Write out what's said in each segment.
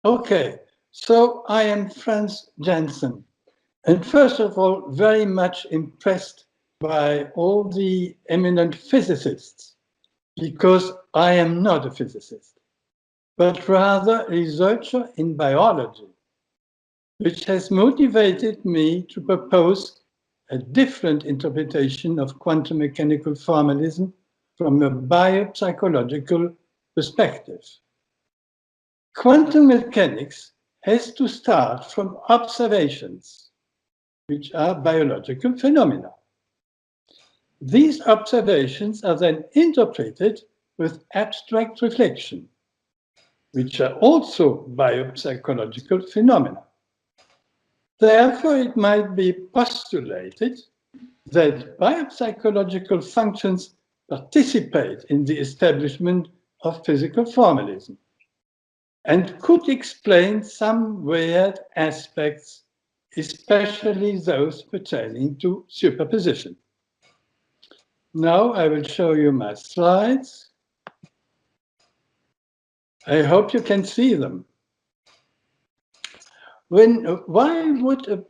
Okay, so I am Franz Jansen, and first of all, very much impressed by all the eminent physicists, because I am not a physicist, but rather a researcher in biology, which has motivated me to propose a different interpretation of quantum mechanical formalism from a biopsychological perspective. Quantum mechanics has to start from observations, which are biological phenomena. These observations are then interpreted with abstract reflection, which are also biopsychological phenomena. Therefore, it might be postulated that biopsychological functions participate in the establishment of physical formalism and could explain some weird aspects, especially those pertaining to superposition. Now I will show you my slides. I hope you can see them. Why would a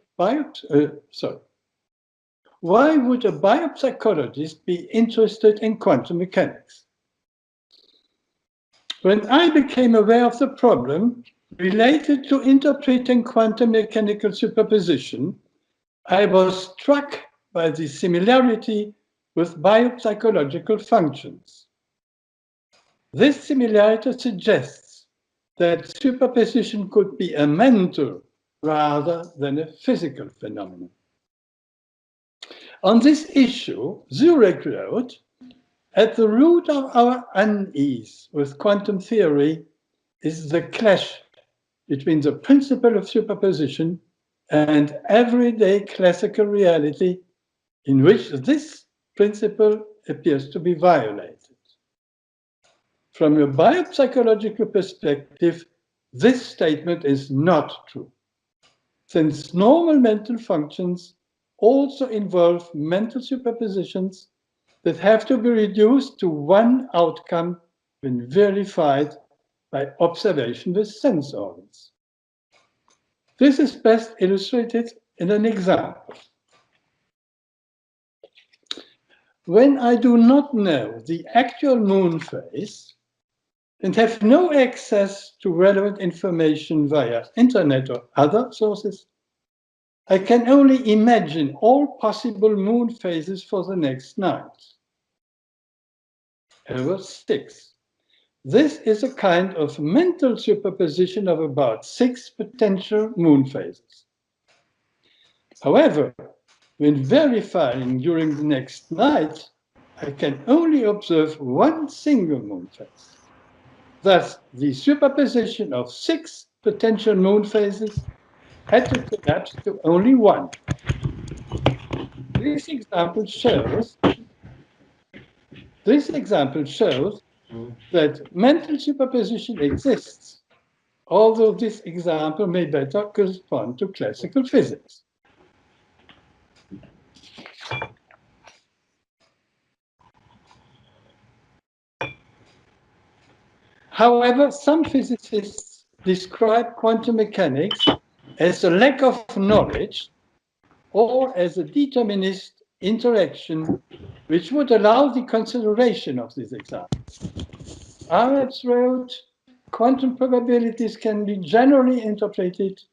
biopsychologist be interested in quantum mechanics? When I became aware of the problem related to interpreting quantum mechanical superposition, I was struck by the similarity with biopsychological functions. This similarity suggests that superposition could be a mental rather than a physical phenomenon. On this issue, Zurek wrote, "At the root of our unease with quantum theory is the clash between the principle of superposition and everyday classical reality in which this principle appears to be violated." From a biopsychological perspective, this statement is not true, since normal mental functions also involve mental superpositions that have to be reduced to one outcome when verified by observation with sense organs. This is best illustrated in an example. When I do not know the actual moon phase and have no access to relevant information via internet or other sources, I can only imagine all possible moon phases for the next night. Over 6. This is a kind of mental superposition of about 6 potential moon phases. However, when verifying during the next night, I can only observe one single moon phase. Thus, the superposition of 6 potential moon phases had to collapse to only one. This example shows that mental superposition exists, although this example may better correspond to classical physics. However, some physicists describe quantum mechanics as a lack of knowledge or as a determinist interaction which would allow the consideration of this example. Arabs wrote, "Quantum probabilities can be generally interpreted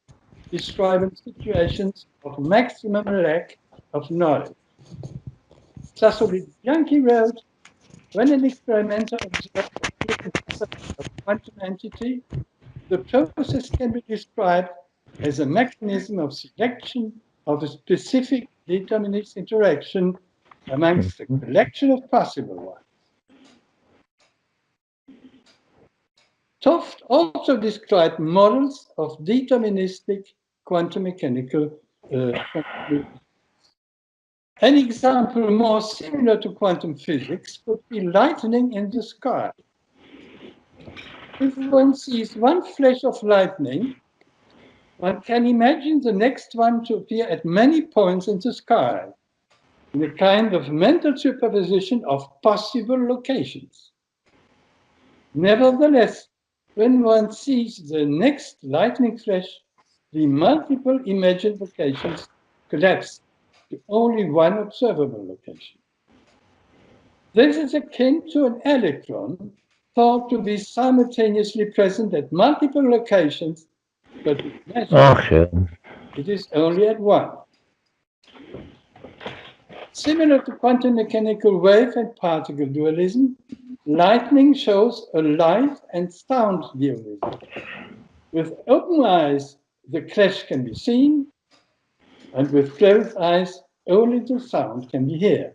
describing situations of maximum lack of knowledge." Sassolid-Bianchi wrote, "When an experimenter observes a quantum entity, the process can be described as a mechanism of selection of a specific determinist interaction amongst a collection of possible ones." Toft also described models of deterministic quantum mechanical An example more similar to quantum physics would be lightning in the sky. If one sees one flash of lightning, one can imagine the next one to appear at many points in the sky, in a kind of mental superposition of possible locations. Nevertheless, When one sees the next lightning flash, the multiple imagined locations collapse to only one observable location. This is akin to an electron thought to be simultaneously present at multiple locations, but with measure, it is only at one. Similar to quantum mechanical wave and particle dualism, lightning shows a light and sound dualism. With open eyes, the clash can be seen, and with closed eyes, only the sound can be heard.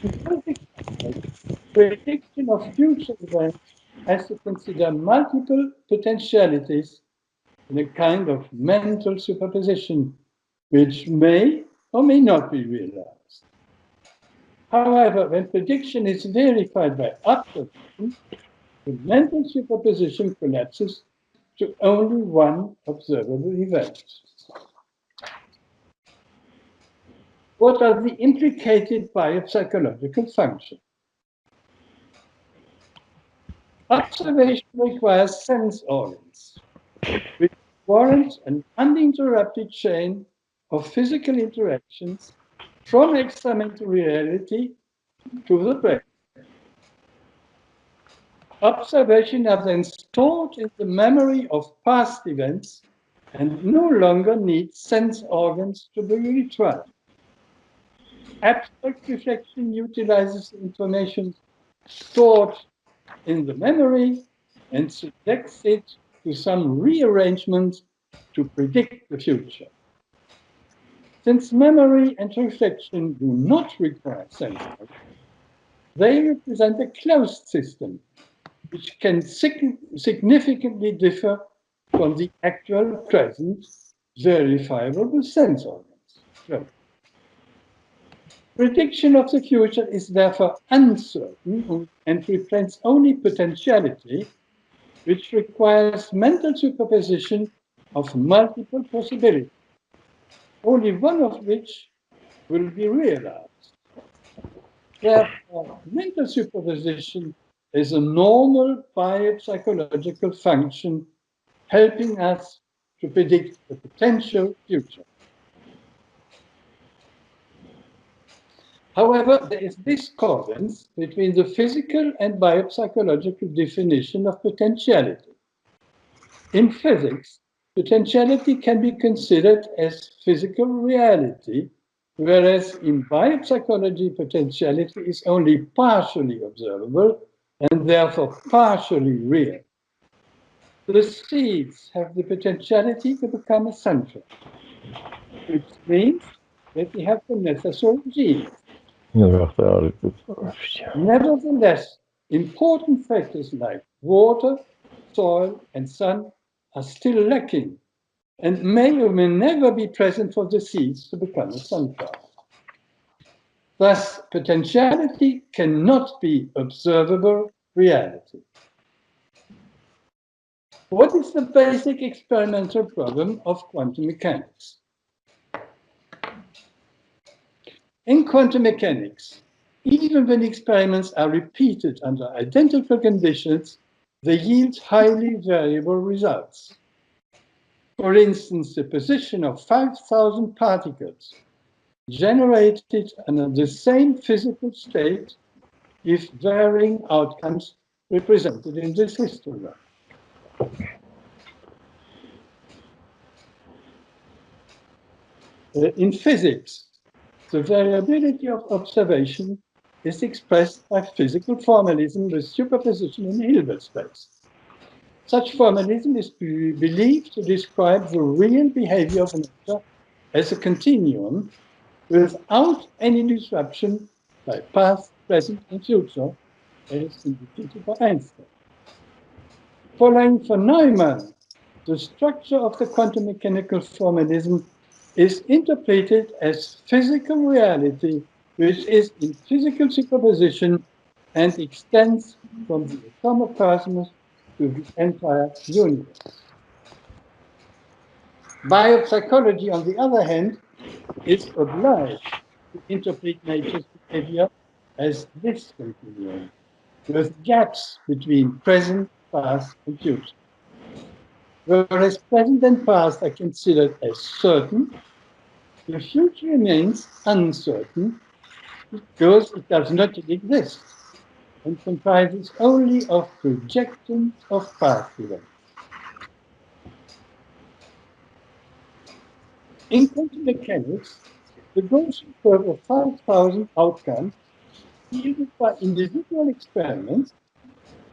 In physics, prediction of future events has to consider multiple potentialities in a kind of mental superposition, which may or may not be realized. However, when prediction is verified by observation, the mental superposition collapses to only one observable event. What are the implicated biopsychological functions? Observation requires sense organs, which warrants an uninterrupted chain of physical interactions from experimental reality to the brain. Observation are then stored in the memory of past events and no longer need sense organs to be retrieved. Abstract reflection utilizes information stored in the memory and subjects it to some rearrangement to predict the future. Since memory and reflection do not require sense organs, they represent a closed system which can significantly differ from the actual present verifiable with sense organs. So, prediction of the future is therefore uncertain and represents only potentiality, which requires mental superposition of multiple possibilities, only one of which will be realized. Therefore, mental superposition is a normal biopsychological function helping us to predict the potential future. However, there is discordance between the physical and biopsychological definition of potentiality. In physics, potentiality can be considered as physical reality, whereas in biopsychology, potentiality is only partially observable and therefore partially real. The seeds have the potentiality to become a sunflower, which means that they have the necessary genes. Nevertheless, important factors like water, soil, and sun are still lacking and may or may never be present for the seeds to become a sunflower. Thus, potentiality cannot be observable reality. What is the basic experimental problem of quantum mechanics? In quantum mechanics, even when experiments are repeated under identical conditions, they yield highly variable results. For instance, the position of 5,000 particles generated under the same physical state if varying outcomes represented in this histogram. In physics, the variability of observation is expressed by physical formalism with superposition in Hilbert space. Such formalism is believed to describe the real behavior of nature as a continuum without any disruption by past, present, and future, as indicated by Einstein. Following von Neumann, the structure of the quantum mechanical formalism is interpreted as physical reality, which is in physical superposition and extends from the atomic cosmos to the entire universe. Biopsychology, on the other hand, is obliged to interpret nature's behavior as this continuum, with gaps between present past and future. Whereas present and past are considered as certain, the future remains uncertain because it does not yet exist and comprises only of projections of past events. In quantum mechanics, the Gaussian curve of 5,000 outcomes yielded by individual experiments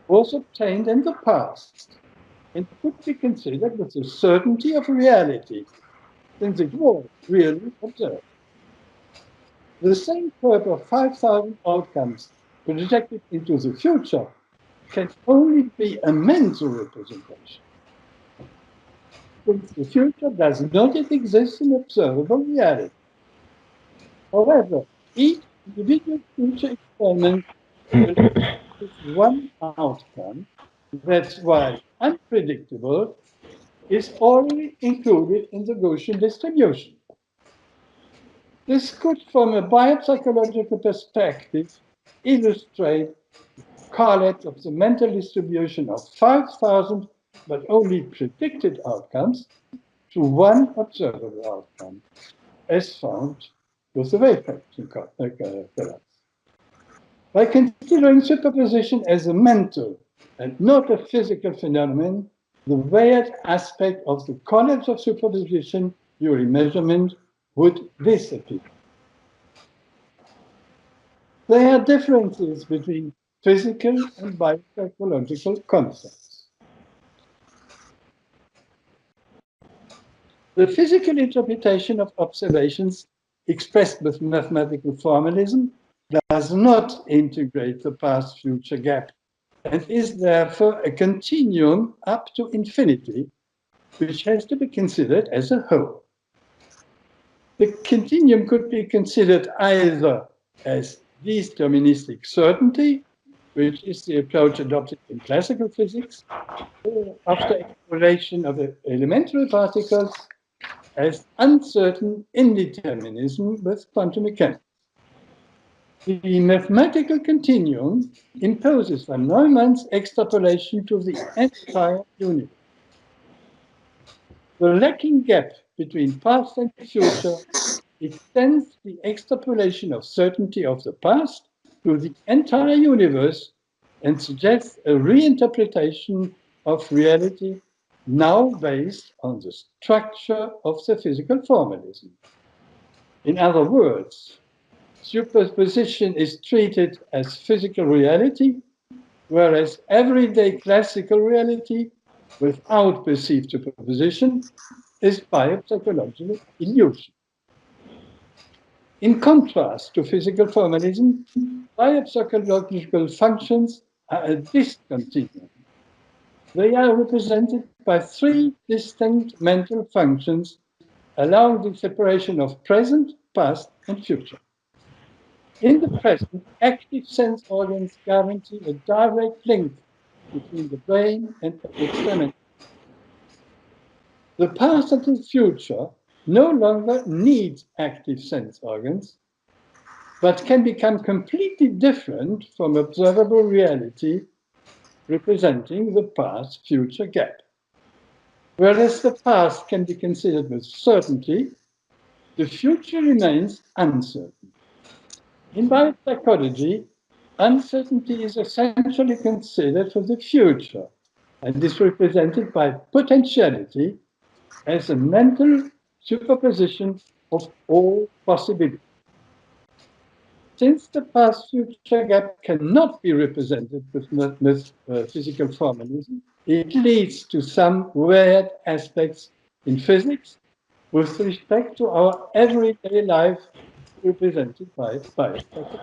was obtained in the past and could be considered with the certainty of reality, since it was really observed. The same curve of 5,000 outcomes projected into the future can only be a mental representation, since the future does not yet exist in observable reality. However, each individual future experiment with one outcome that, while unpredictable, is already included in the Gaussian distribution. This could, from a biopsychological perspective, illustrate the correlate of the mental distribution of 5,000 but only predicted outcomes to one observable outcome, as found with the wave function collapse. By considering superposition as a mental and not a physical phenomenon, the weird aspect of the collapse of superposition during measurement would disappear. There are differences between physical and biopsychological concepts. The physical interpretation of observations expressed with mathematical formalism does not integrate the past-future gap and is therefore a continuum up to infinity, which has to be considered as a whole. The continuum could be considered either as deterministic certainty, which is the approach adopted in classical physics, or after exploration of elementary particles, as uncertain indeterminism with quantum mechanics. The mathematical continuum imposes von Neumann's extrapolation to the entire universe. The lacking gap between past and future extends the extrapolation of certainty of the past to the entire universe and suggests a reinterpretation of reality now based on the structure of the physical formalism. In other words, superposition is treated as physical reality, whereas everyday classical reality, without perceived superposition, is biopsychological illusion. In contrast to physical formalism, biopsychological functions are a discontinuum. They are represented by three distinct mental functions, allowing the separation of present, past, and future. In the present, active sense organs guarantee a direct link between the brain and the experiment. The past and the future no longer need active sense organs, but can become completely different from observable reality, representing the past-future gap. Whereas the past can be considered with certainty, the future remains uncertain. In biopsychology, uncertainty is essentially considered for the future and is represented by potentiality as a mental superposition of all possibilities. Since the past-future gap cannot be represented with physical formalism, it leads to some weird aspects in physics with respect to our everyday life represented by biopsychology.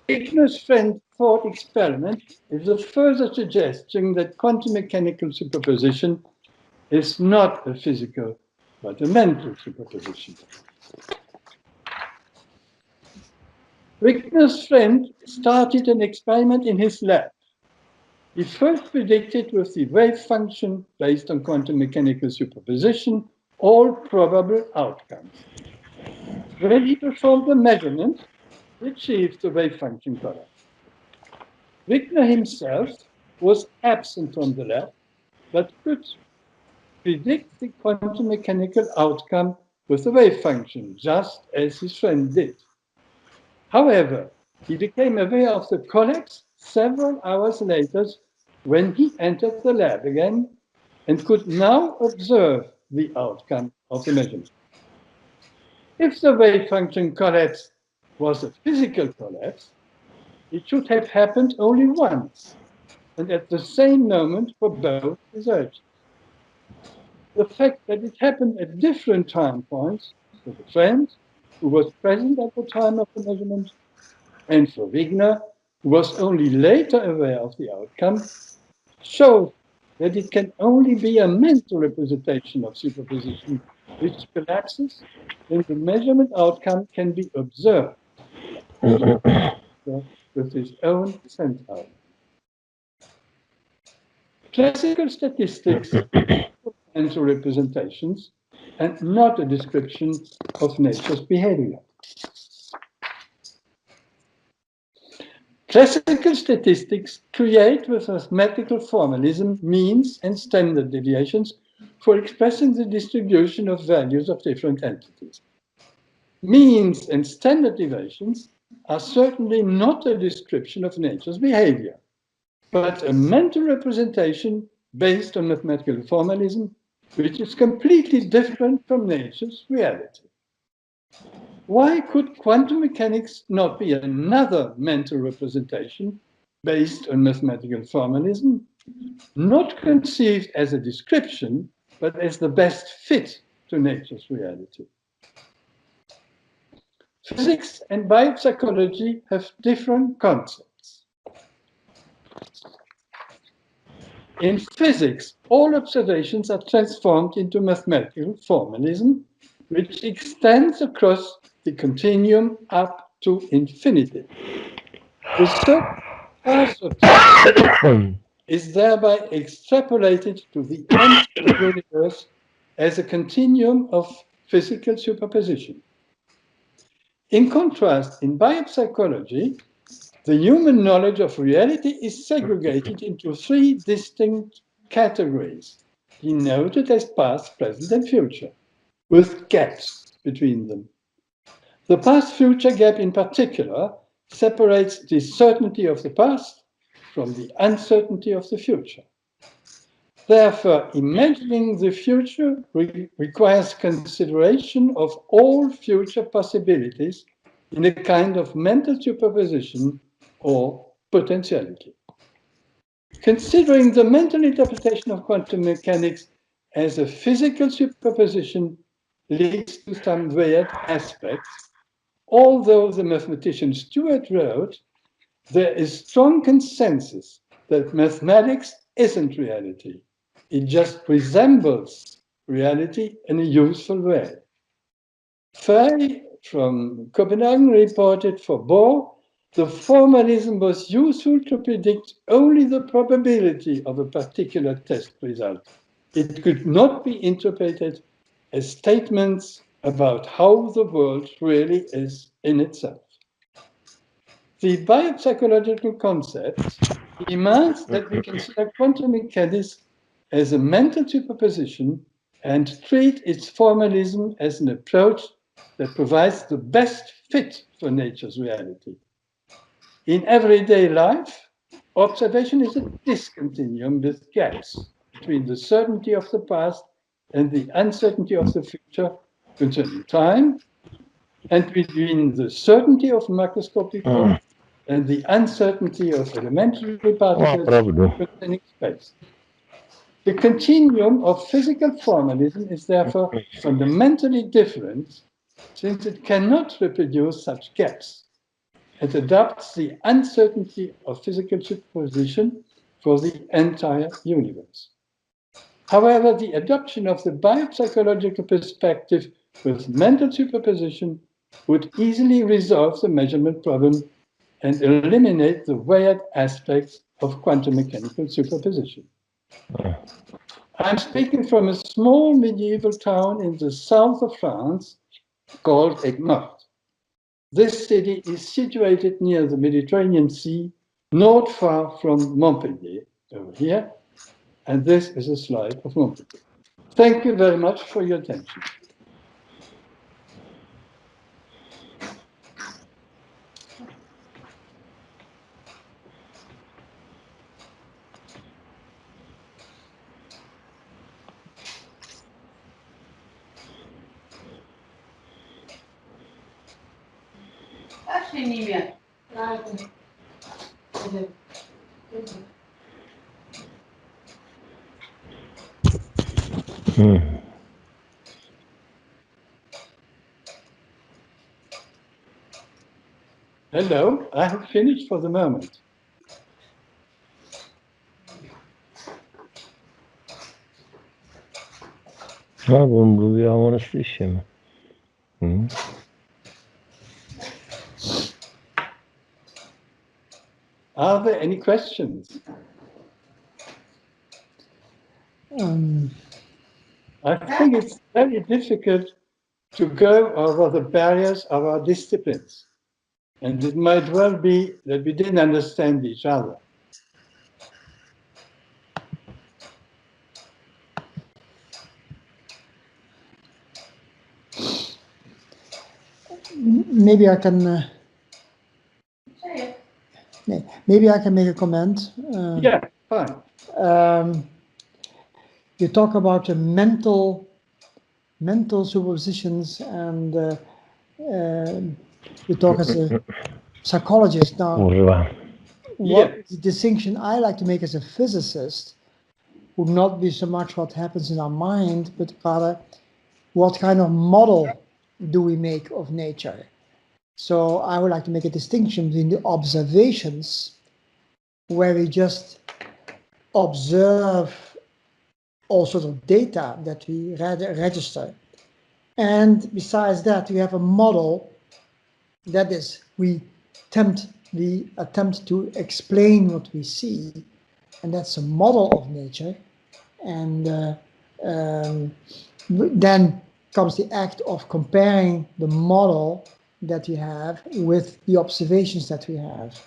Ignor's-Friend thought experiment is a further suggestion that quantum mechanical superposition is not a physical but a mental superposition. Ignor's-Friend started an experiment in his lab. He first predicted with the wave function based on quantum mechanical superposition all probable outcomes. When he performed the measurement, he achieved the wave function collapse. Wigner himself was absent from the lab, but could predict the quantum mechanical outcome with the wave function, just as his friend did. However, he became aware of the collapse several hours later when he entered the lab again and could now observe the outcome of the measurement. If the wave function collapse was a physical collapse, it should have happened only once and at the same moment for both researchers. The fact that it happened at different time points for the friend who was present at the time of the measurement and for Wigner, who was only later aware of the outcome, shows that it can only be a mental representation of superposition which collapses when the measurement outcome can be observed with his own sense power. Classical statistics are mental representations and not a description of nature's behavior. Classical statistics create with mathematical formalism means and standard deviations for expressing the distribution of values of different entities. Means and standard deviations are certainly not a description of nature's behavior, but a mental representation based on mathematical formalism, which is completely different from nature's reality. Why could quantum mechanics not be another mental representation based on mathematical formalism, not conceived as a description, but as the best fit to nature's reality? Physics and biopsychology have different concepts. In physics, all observations are transformed into mathematical formalism, which extends across the continuum up to infinity. The certain class of is thereby extrapolated to the end of the universe as a continuum of physical superposition. In contrast, in biopsychology, the human knowledge of reality is segregated into three distinct categories, denoted as past, present, and future, with gaps between them. The past-future gap in particular separates the certainty of the past from the uncertainty of the future. Therefore, imagining the future requires consideration of all future possibilities in a kind of mental superposition or potentiality. Considering the mental interpretation of quantum mechanics as a physical superposition leads to some weird aspects. Although the mathematician Stewart wrote, there is strong consensus that mathematics isn't reality. It just resembles reality in a useful way. Frey from Copenhagen reported for Bohr, the formalism was useful to predict only the probability of a particular test result. It could not be interpreted as statements about how the world really is in itself. The biopsychological concept demands that we consider quantum mechanics as a mental superposition and treat its formalism as an approach that provides the best fit for nature's reality. In everyday life, observation is a discontinuum with gaps between the certainty of the past and the uncertainty of the future concerning time, and between the certainty of macroscopic form and the uncertainty of elementary particles concerning space. The continuum of physical formalism is therefore fundamentally different, since it cannot reproduce such gaps. It adopts the uncertainty of physical superposition for the entire universe. However, the adoption of the biopsychological perspective with mental superposition would easily resolve the measurement problem and eliminate the weird aspects of quantum mechanical superposition. I'm speaking from a small medieval town in the south of France called Aigues-Mortes. This city is situated near the Mediterranean Sea not far from Montpellier, over here. And this is a slide of Montpellier. Thank you very much for your attention. Hello, I have finished for the moment. No, bo mówiła o Monastysie. Are there any questions? I think it's very difficult to go over the barriers of our disciplines. And it might well be that we didn't understand each other. Maybe I can. Maybe I can make a comment. Yeah, fine. You talk about the mental superpositions, and you talk as a psychologist now. What the distinction I like to make as a physicist would not be so much what happens in our mind, but rather what kind of model do we make of nature. So I would like to make a distinction between the observations, where we just observe all sorts of data that we register. And besides that, we have a model, that is, we attempt to explain what we see, and that's a model of nature. And then comes the act of comparing the model that we have with the observations that we have.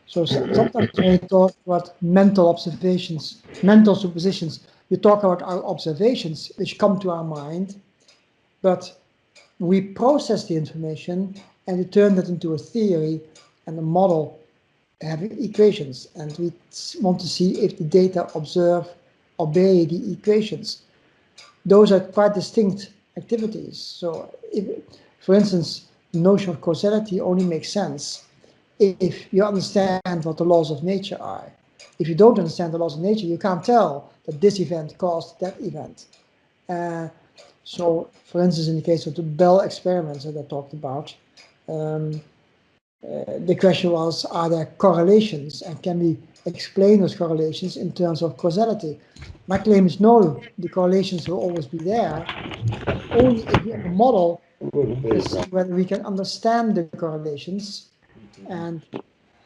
So sometimes when you talk about mental observations, mental suppositions, you talk about our observations which come to our mind, but we process the information and we turn that into a theory and a model having equations, and we want to see if the data obey the equations. Those are quite distinct activities. So if, for instance, the notion of causality only makes sense if you understand what the laws of nature are. If you don't understand the laws of nature, you can't tell that this event caused that event. So, for instance, in the case of the Bell experiments that I talked about, the question was, are there correlations, and can we explain those correlations in terms of causality? My claim is no, the correlations will always be there. Only if we have a model to see whether we can understand the correlations, and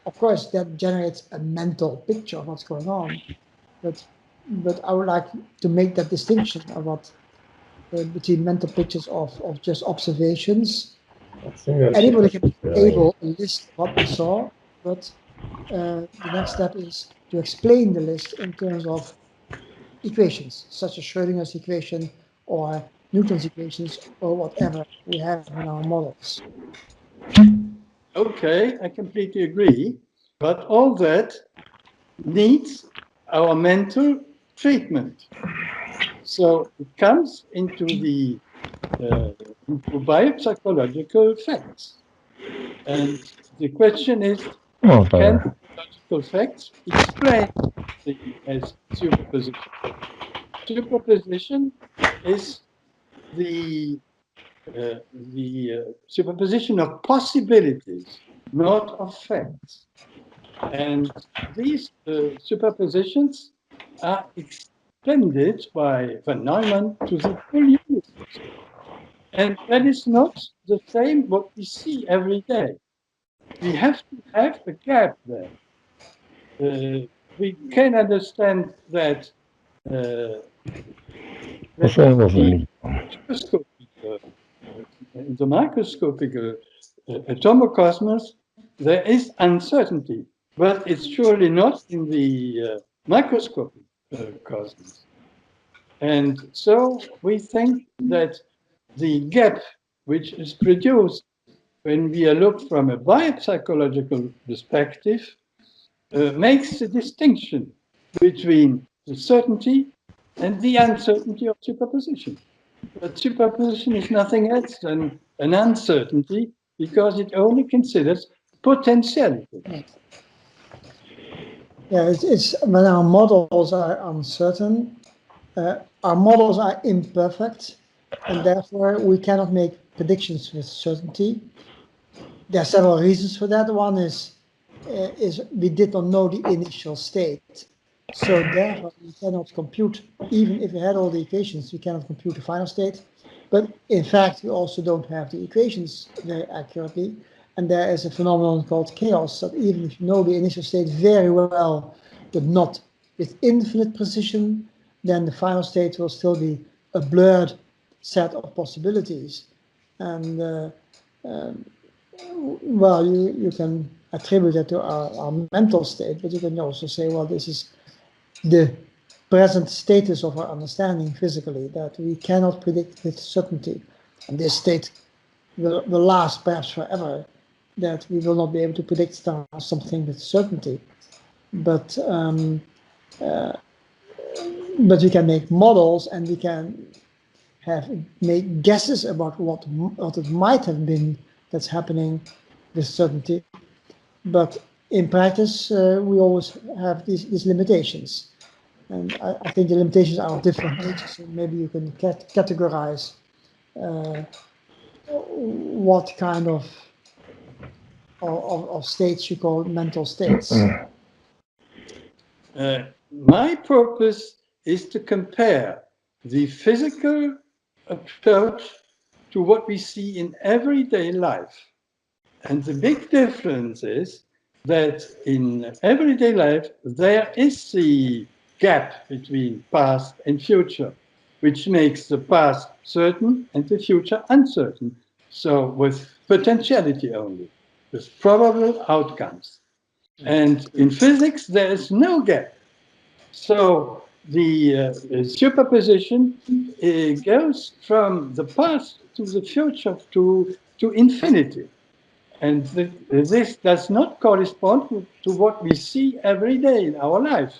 of course that generates a mental picture of what's going on. But I would like to make that distinction of what between mental pictures of just observations. Anybody can be able to list what they saw, but the next step is to explain the list in terms of equations, such as Schrödinger's equation or Newton's equations or whatever we have in our models. Okay, I completely agree. But all that needs our mental treatment. So it comes into the into biopsychological facts. And the question is, can biological facts explain as superposition? Superposition is the superposition of possibilities, not of facts. And these superpositions are extended by Van Neumann to the full universe. And that is not the same what we see every day. We have to have a gap there. We can understand that in the microscopic atomocosmos, there is uncertainty. but it's surely not in the microscopic cosmos. And so we think that the gap which is produced when we look from a biopsychological perspective makes a distinction between the certainty and the uncertainty of superposition. But superposition is nothing else than an uncertainty because it only considers potentiality. Yeah, it's when our models are uncertain, our models are imperfect, and therefore we cannot make predictions with certainty. There are several reasons for that. One is we did not know the initial state, so therefore we cannot compute. Even if we had all the equations, we cannot compute the final state. But in fact, we also don't have the equations very accurately. And there is a phenomenon called chaos, that even if you know the initial state very well, but not with infinite precision, then the final state will still be a blurred set of possibilities. And well, you can attribute that to our mental state, but you can also say, well, this is the present status of our understanding physically, that we cannot predict with certainty. And this state will last perhaps forever, that we will not be able to predict something with certainty. But we can make models, and we can make guesses about what it might have been that's happening with certainty. But in practice, we always have these limitations. And I think the limitations are of different natures. So maybe you can categorize what kind of states you call mental states. My purpose is to compare the physical approach to what we see in everyday life. And the big difference is that in everyday life, there is the gap between past and future, which makes the past certain and the future uncertain. So with potentiality only, with probable outcomes. And in physics, there is no gap. So the superposition goes from the past to the future to infinity. And this does not correspond to what we see every day in our life.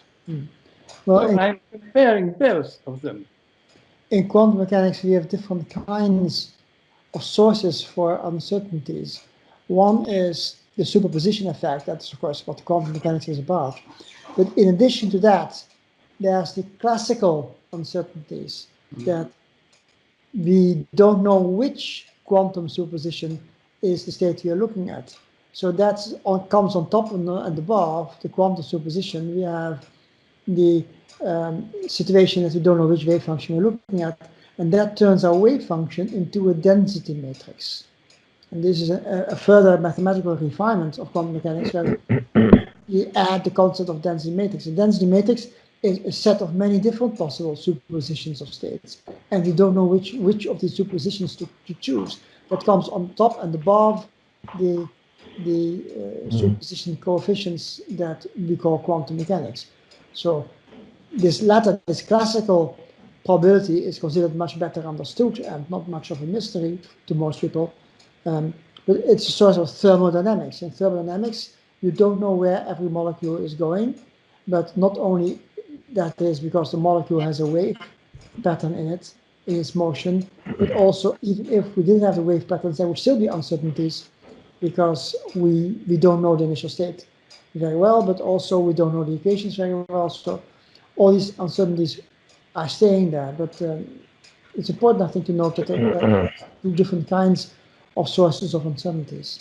Well, so I'm comparing both of them. In quantum mechanics, we have different kinds of sources for uncertainties. One is the superposition effect. That's, of course, what quantum mechanics is about. But in addition to that, there's the classical uncertainties that we don't know which quantum superposition is the state we are looking at. So that comes on top and above the quantum superposition. We have the situation that we don't know which wave function we're looking at, and that turns our wave function into a density matrix. And this is a further mathematical refinement of quantum mechanics, where we add the concept of density matrix. A density matrix is a set of many different possible superpositions of states, and we don't know which of these superpositions to choose. That comes on top and above the superposition coefficients that we call quantum mechanics. So this latter, this classical probability, is considered much better understood and not much of a mystery to most people. But it's a source of thermodynamics. In thermodynamics, you don't know where every molecule is going, but not only that is because the molecule has a wave pattern in its motion, but also even if we didn't have the wave patterns, there would still be uncertainties because we don't know the initial state very well, but also we don't know the equations very well. So all these uncertainties are staying there. But it's important, I think, to note that there are two different kinds of sources of uncertainties.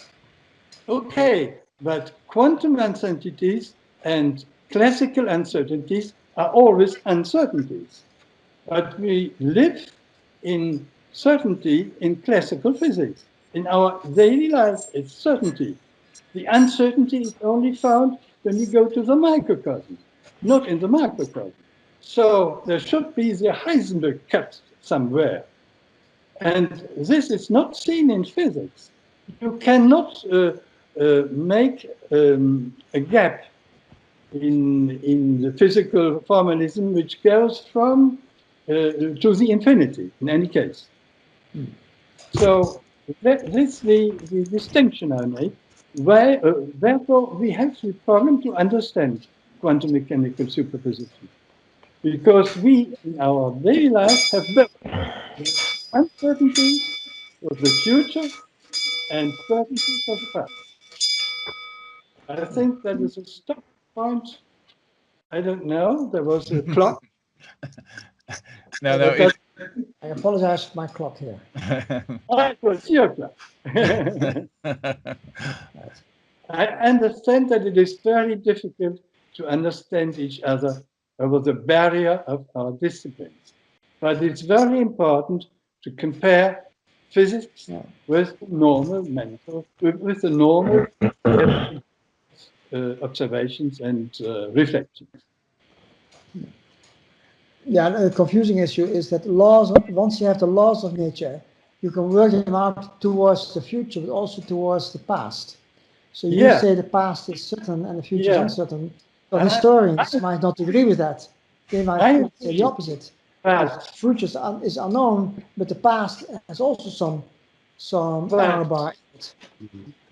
Okay, but quantum uncertainties and classical uncertainties are always uncertainties. But we live in certainty in classical physics. In our daily life, it's certainty. The uncertainty is only found when you go to the microcosm, not in the macrocosm. So there should be the Heisenberg cut somewhere. And this is not seen in physics. You cannot make a gap in the physical formalism which goes from to the infinity in any case. So this the distinction I make. Why, therefore, we have the problem to understand quantum mechanical superposition, because we in our daily life have both uncertainty of the future and certainty of the past. I think that is a stop point. I don't know. There was a clock. No, I apologize for my clock here. It was your clock. I understand that it is very difficult to understand each other over the barrier of our disciplines. But it's very important to compare physics with normal mental, with the normal observations and reflections. Yeah, the confusing issue is that once you have the laws of nature, you can work them out towards the future, but also towards the past. So you say the past is certain and the future is uncertain, but historians might not agree with that. They might say the opposite. The future is unknown, but the past has also some error bar in it.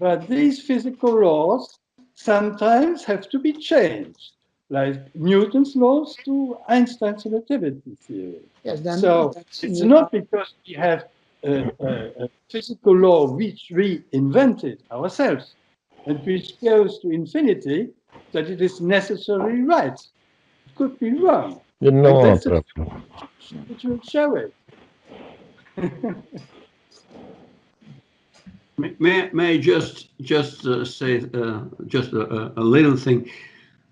But these physical laws sometimes have to be changed, like Newton's laws to Einstein's relativity theory. Yes, then so it's not because we have a physical law which we invented ourselves and which goes to infinity that it is necessarily right. It could be wrong. No, which will show it. May I just say just a little thing?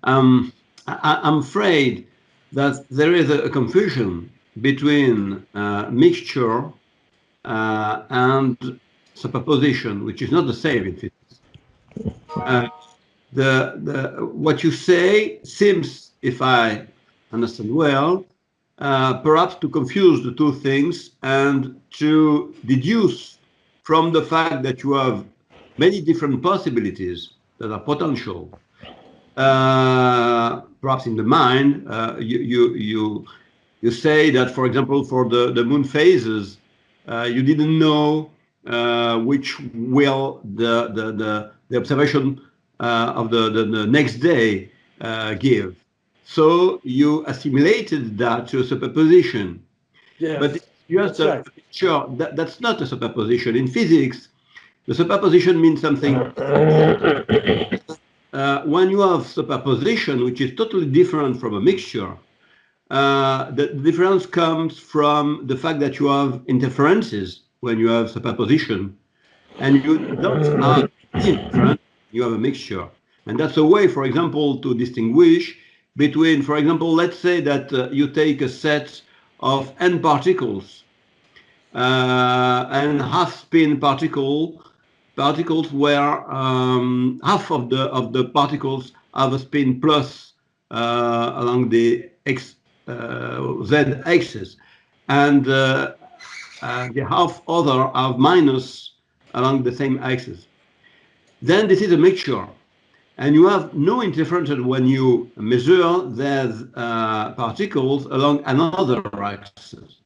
I'm afraid that there is a confusion between mixture and superposition, which is not the same in physics. What you say seems, if I understand well, perhaps to confuse the two things and to deduce from the fact that you have many different possibilities that are potential. Perhaps in the mind, you say that, for example, for the moon phases, you didn't know which will the observation of the next day give. So you assimilated that to a superposition. Yes, but just a picture, that's not a superposition. In physics, the superposition means something. When you have superposition, which is totally different from a mixture, the difference comes from the fact that you have interferences when you have superposition, and you don't have interference, you have a mixture. And that's a way, for example, to distinguish between, for example, let's say that you take a set of n particles and half-spin particles where half of the particles have a spin plus along the z axis, and the half other have minus along the same axis. Then this is a mixture, and you have no interference when you measure these particles along another axis.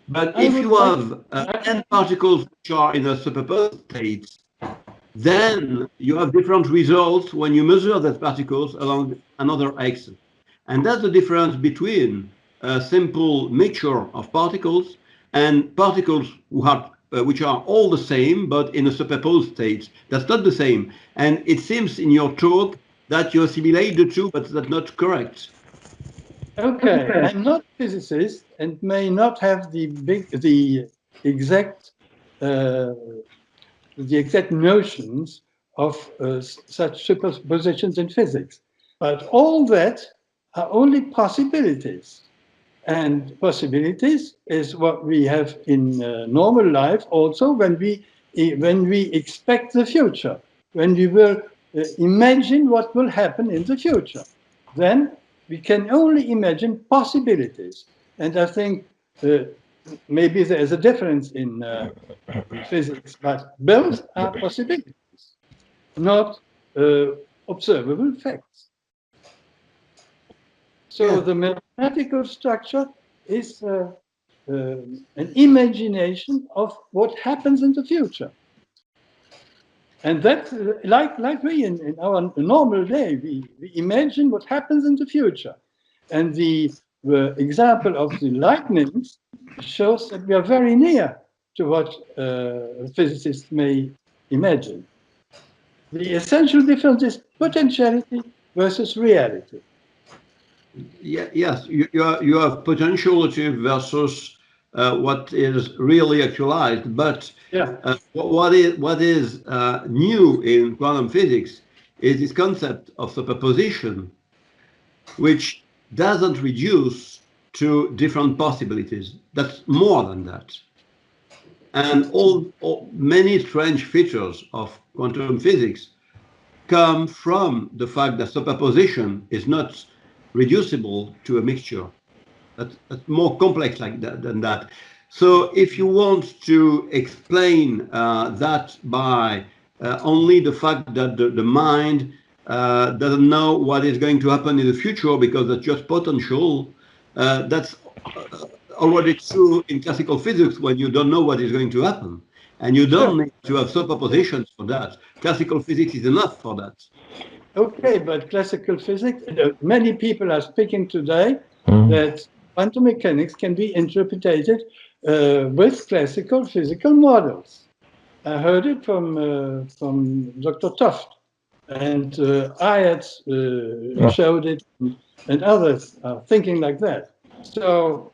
But if you have n particles which are in a superposed state, then you have different results when you measure those particles along another axis. And that's the difference between a simple mixture of particles and particles which are all the same, but in a superposed state. That's not the same. And it seems in your talk that you assimilate the two, but that's not correct. Okay, I'm not a physicist and may not have the exact notions of such superpositions in physics. But all that are only possibilities. And possibilities is what we have in normal life also when we expect the future, when we will imagine what will happen in the future. Then we can only imagine possibilities. And I think maybe there is a difference in physics, but both are possibilities. not observable facts. So the mathematical structure is an imagination of what happens in the future. And that, like we in our normal day, we imagine what happens in the future. And the example of the lightnings shows that we are very near to what physicists may imagine. The essential difference is potentiality versus reality. Yes, you have potentiality versus what is really actualized. But what is new in quantum physics is this concept of superposition, which doesn't reduce to different possibilities. That's more than that. And many strange features of quantum physics come from the fact that superposition is not reducible to a mixture. That's more complex like that than that. So if you want to explain that by only the fact that the mind doesn't know what is going to happen in the future because that's just potential, that's already true in classical physics when you don't know what is going to happen. And you don't need to have superpositions for that. Classical physics is enough for that. Okay, but classical physics, many people are speaking today that quantum mechanics can be interpreted with classical physical models. I heard it from Dr. Toft, and Ayat showed it, and others are thinking like that. So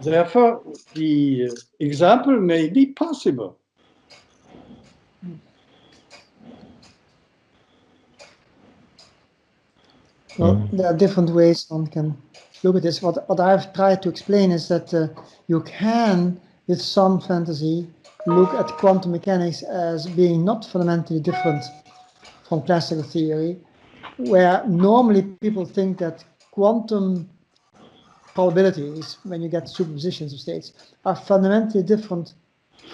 therefore, the example may be possible. Well, there are different ways one can look at this. What I've tried to explain is that you can, with some fantasy, look at quantum mechanics as being not fundamentally different from classical theory, where normally people think that quantum probabilities, when you get superpositions of states, are fundamentally different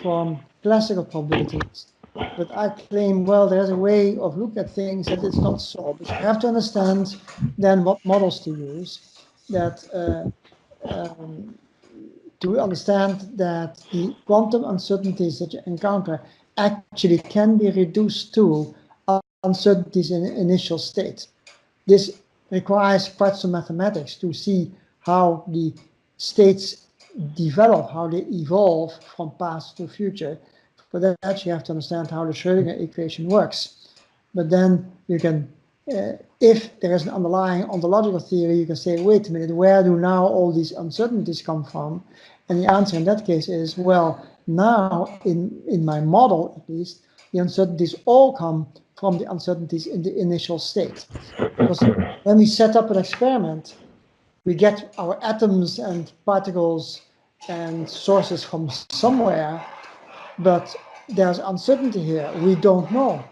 from classical probabilities. But I claim, well, there's a way of looking at things that it's not so. But you have to understand then what models to use, that to understand that the quantum uncertainties that you encounter actually can be reduced to uncertainties in initial state. This requires quite some mathematics to see how the states develop, how they evolve from past to future. For that, you have to understand how the Schrödinger equation works. But then you can, if there is an underlying ontological theory, you can say, wait a minute, where do now all these uncertainties come from? And the answer in that case is, well, now in my model at least, the uncertainties all come from the uncertainties in the initial state. Because when we set up an experiment, we get our atoms and particles and sources from somewhere, but there's uncertainty here. We don't know.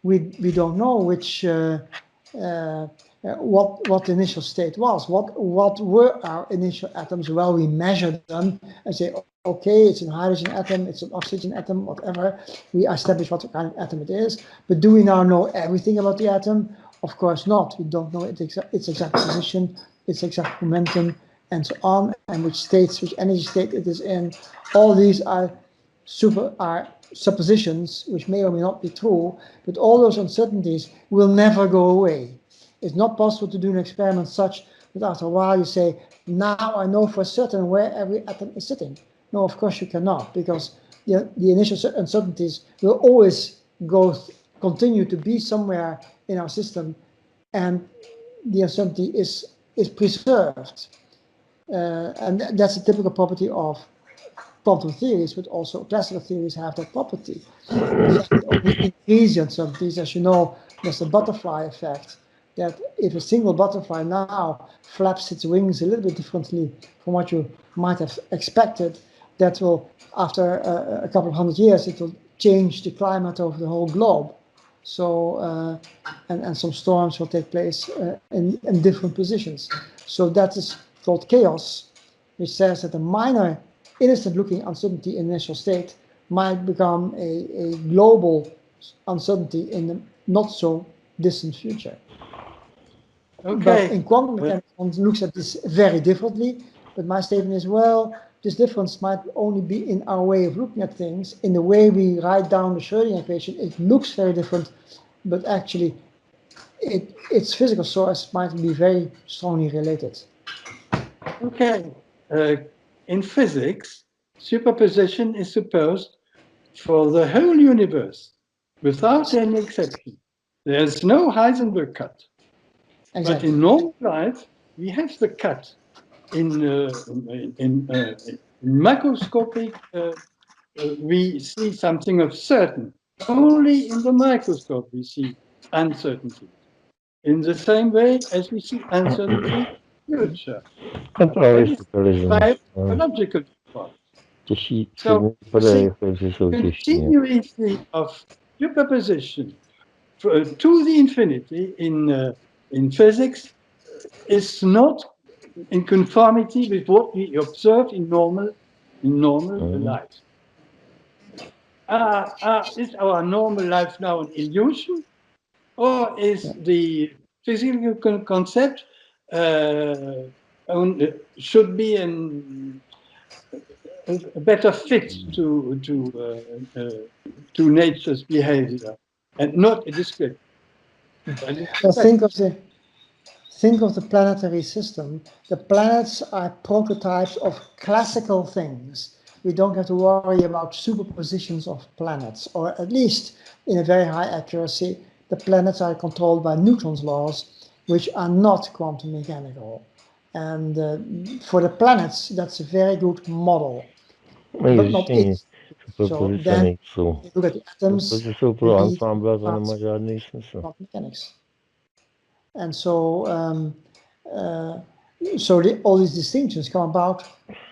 We don't know which what the initial state was. What were our initial atoms? Well, we measure them and say, okay, it's a hydrogen atom, it's an oxygen atom, whatever. We establish what kind of atom it is. But do we now know everything about the atom? Of course not. We don't know its exact position, its exact momentum, and so on, and which energy state it is in. All these are suppositions, which may or may not be true, but all those uncertainties will never go away. It's not possible to do an experiment such that after a while you say, now I know for certain where every atom is sitting. No, of course you cannot, because the initial uncertainties will always continue to be somewhere in our system, and the uncertainty is preserved. And that's a typical property of quantum theories, but also classical theories have that property. Only increase the uncertainties. As you know, there's the butterfly effect, that if a single butterfly now flaps its wings a little bit differently from what you might have expected, that will, after a couple of hundred years, it will change the climate over the whole globe. So, and some storms will take place in different positions. So that is called chaos, which says that a minor innocent looking uncertainty in initial state might become a global uncertainty in the not so distant future. Okay. But in quantum mechanics, one looks at this very differently. But my statement is, well, this difference might only be in our way of looking at things. In the way we write down the Schrödinger equation, it looks very different, but actually its physical source might be very strongly related. Okay. In physics, superposition is supposed for the whole universe, without any exception. There's no Heisenberg cut. Exactly. But in normal life, we have the cut. In microscopic, we see something of certain. Only in the microscope we see uncertainty. In the same way as we see uncertainty in the future. Controle superposition. Biological part. So, continuity of superposition to the infinity in physics is not in conformity with what we observe in normal life. Is our normal life now an illusion, or is the physical concept should be a better fit to nature's behavior and not a description? Well, think of the planetary system. The planets are prototypes of classical things. We don't have to worry about superpositions of planets, or at least in a very high accuracy, the planets are controlled by Newton's laws, which are not quantum mechanical. And for the planets, that's a very good model, but not it. So then you look at the atoms, quantum mechanics. And so, all these distinctions come about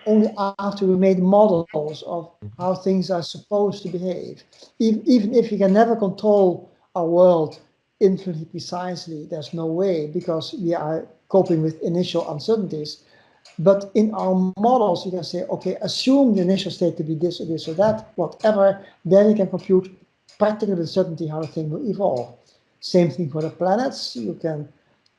only after we made models of how things are supposed to behave. Even if we can never control our world infinitely precisely, there's no way, because we are coping with initial uncertainties. But in our models, you can say, okay, assume the initial state to be this or this or that, whatever, then we can compute practically with certainty how the thing will evolve. Same thing for the planets. You can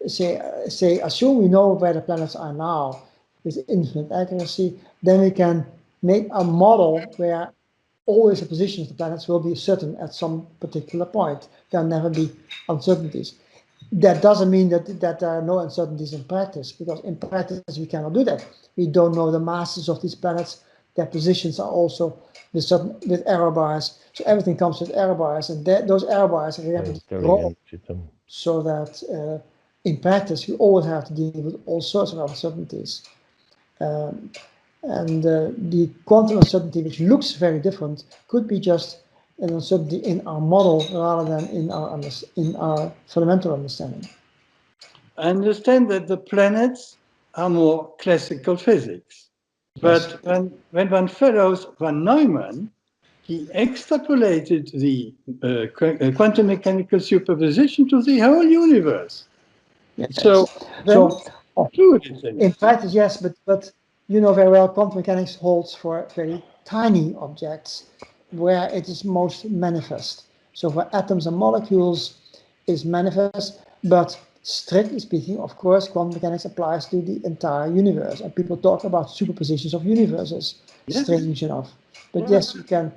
say assume we know where the planets are now with infinite accuracy, then we can make a model where always the position of the planets will be certain at some particular point. There'll never be uncertainties. That doesn't mean that there are no uncertainties in practice, because in practice we cannot do that. We don't know the masses of these planets. Their positions are also with error bars. So everything comes with error bars, and those error bars are rapidly growing. So that in practice we always have to deal with all sorts of uncertainties. The quantum uncertainty, which looks very different, could be just an uncertainty in our model rather than in our fundamental understanding. I understand that the planets are more classical physics. But when one follows von Neumann, he extrapolated the quantum mechanical superposition to the whole universe. Yes. So in practice, yes, but you know very well, quantum mechanics holds for very tiny objects where it is most manifest. So for atoms and molecules, it's manifest, but strictly speaking, of course, quantum mechanics applies to the entire universe. And people talk about superpositions of universes, strange enough. But yes, you can.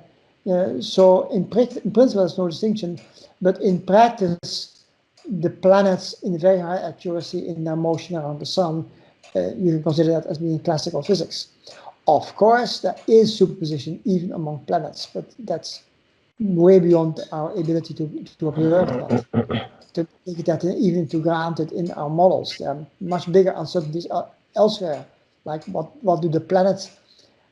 So in principle, there's no distinction, but in practice, the planets in very high accuracy in their motion around the sun, you can consider that as being classical physics. Of course, there is superposition even among planets, but that's way beyond our ability to observe that. To take that even to granted in our models, there are much bigger uncertainties elsewhere. Like what do the planets,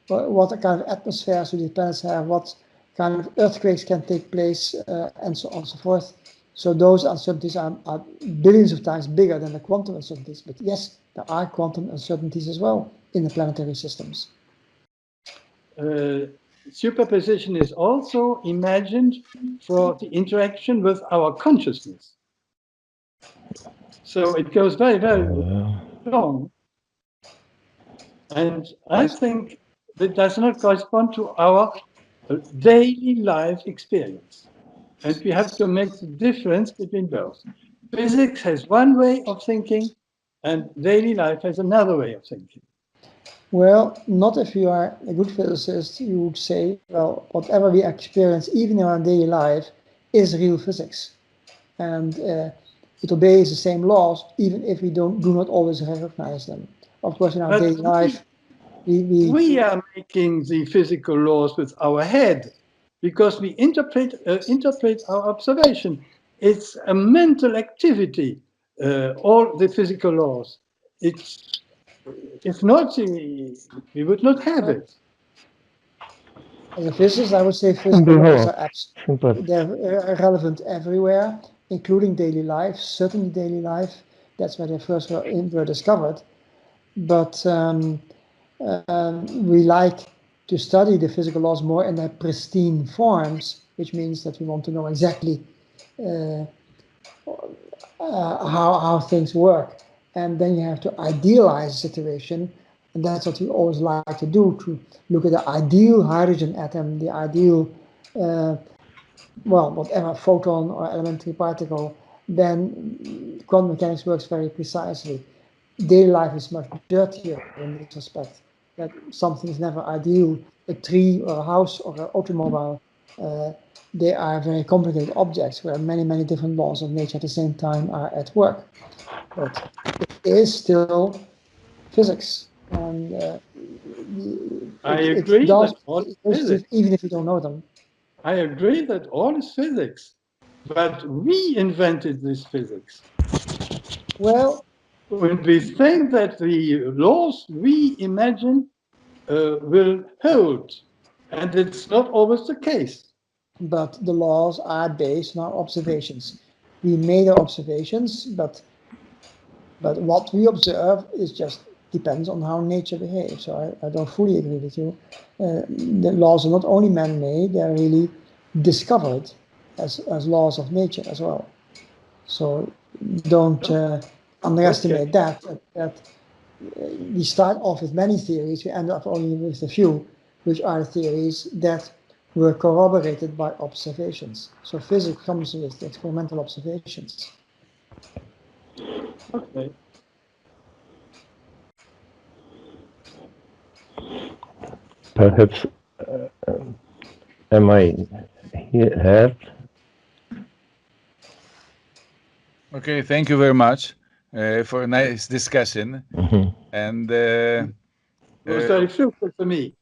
what kind of atmospheres do the planets have, what kind of earthquakes can take place, and so on and so forth. So those uncertainties are billions of times bigger than the quantum uncertainties. But yes, there are quantum uncertainties as well in the planetary systems. Superposition is also imagined for the interaction with our consciousness. So it goes very, very long. And I think that does not correspond to our daily life experience. and we have to make the difference between both. Physics has one way of thinking, and daily life has another way of thinking. Well, not if you are a good physicist, you would say, well, whatever we experience, even in our daily life, is real physics. And it obeys the same laws, even if we do not always recognize them. Of course, in our daily life, we are making the physical laws with our head, because we interpret our observation. It's a mental activity, all the physical laws. If not, we would not have it. As a physicist, I would say physical laws are they're relevant everywhere, including daily life, certainly daily life. That's where they first were discovered. But we like to study the physical laws more in their pristine forms, which means that we want to know exactly how things work. And then you have to idealize the situation, and that's what we always like to do, to look at the ideal hydrogen atom, the ideal, well, whatever, photon or elementary particle. Then quantum mechanics works very precisely. Daily life is much dirtier in this respect, that something is never ideal. A tree or a house or an automobile, they are very complicated objects where many different laws of nature at the same time are at work. But it is still physics, and I agree that all is physics. Even if you don't know them. I agree that all is physics, but we invented this physics. Well, when we think that the laws we imagine will hold, and it's not always the case. But the laws are based on our observations. We made our observations, but what we observe is just depends on how nature behaves. So I don't fully agree with you. The laws are not only man-made; they are really discovered as laws of nature as well. So don't underestimate that we start off with many theories, we end up only with a few, which are theories that were corroborated by observations. So physics comes with experimental observations. Okay. Perhaps, am I heard? Okay, thank you very much for a nice discussion. And it was very fruitful for me.